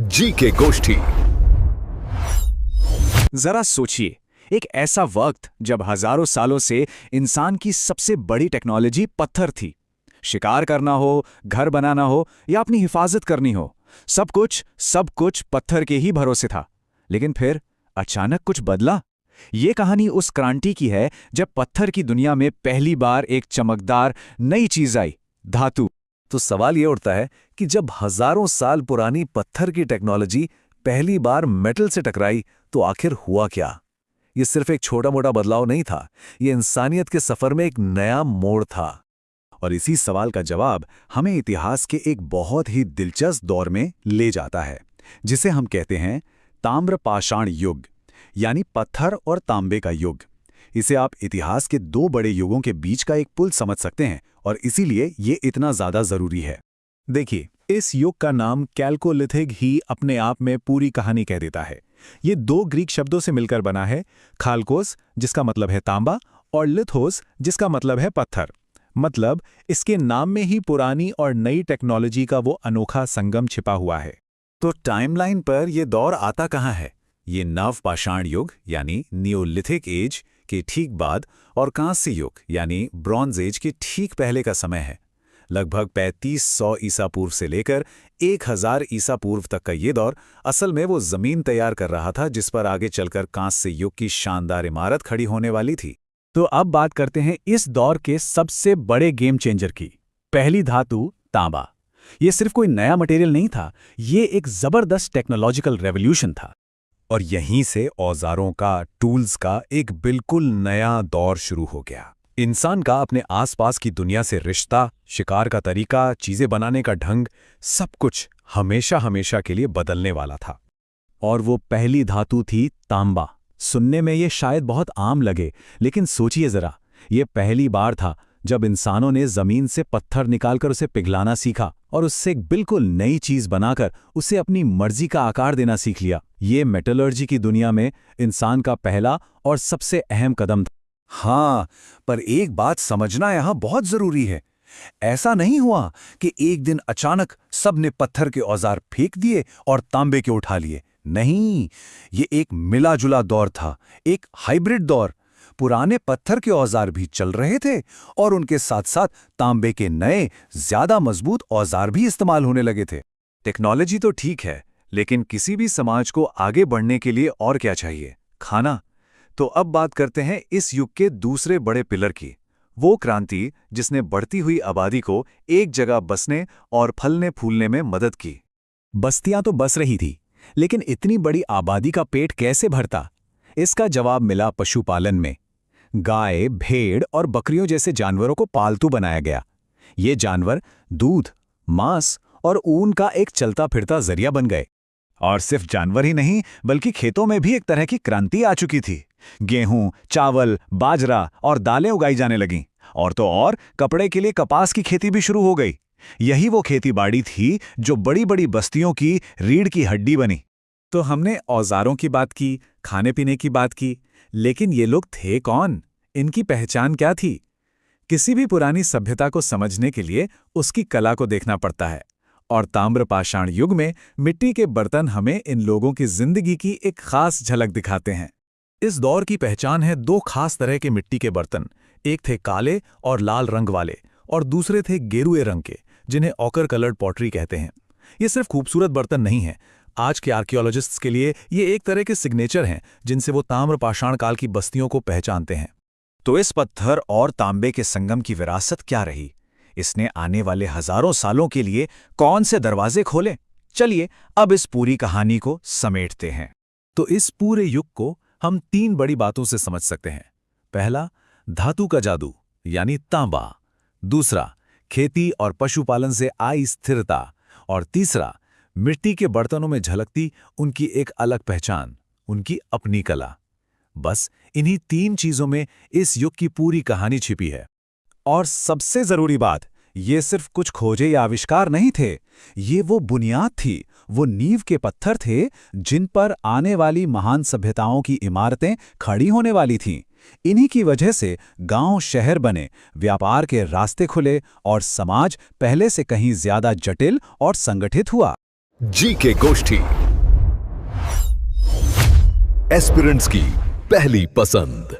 जी के गोष्ठी। जरा सोचिए, एक ऐसा वक्त जब हजारों सालों से इंसान की सबसे बड़ी टेक्नोलॉजी पत्थर थी। शिकार करना हो, घर बनाना हो या अपनी हिफाजत करनी हो, सब कुछ पत्थर के ही भरोसे था। लेकिन फिर अचानक कुछ बदला। ये कहानी उस क्रांति की है जब पत्थर की दुनिया में पहली बार एक चमकदार नई चीज आई, धातु। तो सवाल ये उठता है कि जब हजारों साल पुरानी पत्थर की टेक्नोलॉजी पहली बार मेटल से टकराई तो आखिर हुआ क्या? ये सिर्फ एक छोटा मोटा बदलाव नहीं था, ये इंसानियत के सफर में एक नया मोड़ था। और इसी सवाल का जवाब हमें इतिहास के एक बहुत ही दिलचस्प दौर में ले जाता है, जिसे हम कहते हैं ताम्रपाषाण युग, यानी पत्थर और तांबे का युग। इसे आप इतिहास के दो बड़े युगों के बीच का एक पुल समझ सकते हैं, और इसीलिए ये इतना ज्यादा जरूरी है। देखिए, इस युग का नाम कैल्कोलिथिक ही अपने आप में पूरी कहानी कह देता है। ये दो ग्रीक शब्दों से मिलकर बना है, खालकोस जिसका मतलब है तांबा और लिथोस जिसका मतलब है पत्थर। मतलब इसके नाम में ही पुरानी और नई टेक्नोलॉजी का वो अनोखा संगम छिपा हुआ है। तो टाइमलाइन पर यह दौर आता कहाँ है? ये नवपाषाण युग यानी नियोलिथिक एज के ठीक बाद और कांस्य युग यानी ब्रॉन्ज एज के ठीक पहले का समय है। लगभग 3500 ईसा पूर्व से लेकर 1000 ईसा पूर्व तक का ये दौर असल में वो जमीन तैयार कर रहा था जिस पर आगे चलकर कांस्य युग की शानदार इमारत खड़ी होने वाली थी। तो अब बात करते हैं इस दौर के सबसे बड़े गेम चेंजर की। पहली धातु तांबा। ये सिर्फ कोई नया मटेरियल नहीं था, ये एक जबरदस्त टेक्नोलॉजिकल रेवोल्यूशन था। और यहीं से औजारों का, टूल्स का एक बिल्कुल नया दौर शुरू हो गया। इंसान का अपने आसपास की दुनिया से रिश्ता, शिकार का तरीका, चीजें बनाने का ढंग, सब कुछ हमेशा हमेशा के लिए बदलने वाला था। और वो पहली धातु थी तांबा। सुनने में ये शायद बहुत आम लगे, लेकिन सोचिए जरा, ये पहली बार था जब इंसानों ने जमीन से पत्थर निकालकर उसे पिघलाना सीखा और उससे एक बिल्कुल नई चीज बनाकर उसे अपनी मर्जी का आकार देना सीख लिया। ये मेटलर्जी की दुनिया में इंसान का पहला और सबसे अहम कदम था। हाँ, पर एक बात समझना यहां बहुत जरूरी है। ऐसा नहीं हुआ कि एक दिन अचानक सबने पत्थर के औजार फेंक दिए और तांबे के उठा लिए। नहीं, ये एक मिला जुला दौर था, एक हाइब्रिड दौर। पुराने पत्थर के औजार भी चल रहे थे और उनके साथ साथ तांबे के नए, ज्यादा मजबूत औजार भी इस्तेमाल होने लगे थे। टेक्नोलॉजी तो ठीक है, लेकिन किसी भी समाज को आगे बढ़ने के लिए और क्या चाहिए? खाना। तो अब बात करते हैं इस युग के दूसरे बड़े पिलर की, वो क्रांति जिसने बढ़ती हुई आबादी को एक जगह बसने और फलने फूलने में मदद की। बस्तियां तो बस रही थी, लेकिन इतनी बड़ी आबादी का पेट कैसे भरता? इसका जवाब मिला पशुपालन में। गाय, भेड़ और बकरियों जैसे जानवरों को पालतू बनाया गया। ये जानवर दूध, मांस और ऊन का एक चलता फिरता जरिया बन गए। और सिर्फ जानवर ही नहीं, बल्कि खेतों में भी एक तरह की क्रांति आ चुकी थी। गेहूं, चावल, बाजरा और दालें उगाई जाने लगीं। और तो और कपड़े के लिए कपास की खेती भी शुरू हो गई। यही वो खेतीबाड़ी थी जो बड़ी बड़ी बस्तियों की रीढ़ की हड्डी बनी। तो हमने औजारों की बात की, खाने पीने की बात की, लेकिन ये लोग थे कौन? इनकी पहचान क्या थी? किसी भी पुरानी सभ्यता को समझने के लिए उसकी कला को देखना पड़ता है। और ताम्रपाषाण युग में मिट्टी के बर्तन हमें इन लोगों की जिंदगी की एक खास झलक दिखाते हैं। इस दौर की पहचान है दो खास तरह के मिट्टी के बर्तन। एक थे काले और लाल रंग वाले, और दूसरे थे गेरुए रंग के, जिन्हें ऑकर कलर्ड पॉटरी कहते हैं। ये सिर्फ खूबसूरत बर्तन नहीं हैं, आज के आर्कियोलॉजिस्ट्स के लिए ये एक तरह के सिग्नेचर हैं जिनसे वो ताम्रपाषाण काल की बस्तियों को पहचानते हैं। तो इस पत्थर और तांबे के संगम की विरासत क्या रही? इसने आने वाले हजारों सालों के लिए कौन से दरवाजे खोले? चलिए अब इस पूरी कहानी को समेटते हैं। तो इस पूरे युग को हम तीन बड़ी बातों से समझ सकते हैं। पहला, धातु का जादू यानी तांबा। दूसरा, खेती और पशुपालन से आई स्थिरता। और तीसरा, मिट्टी के बर्तनों में झलकती उनकी एक अलग पहचान, उनकी अपनी कला। बस इन्हीं तीन चीजों में इस युग की पूरी कहानी छिपी है। और सबसे जरूरी बात, ये सिर्फ कुछ खोजे या आविष्कार नहीं थे, ये वो बुनियाद थी, वो नींव के पत्थर थे जिन पर आने वाली महान सभ्यताओं की इमारतें खड़ी होने वाली थीं। इन्हीं की वजह से गांव शहर बने, व्यापार के रास्ते खुले और समाज पहले से कहीं ज्यादा जटिल और संगठित हुआ। जीके गोष्ठी, एस्पिरेंट्स की पहली पसंद।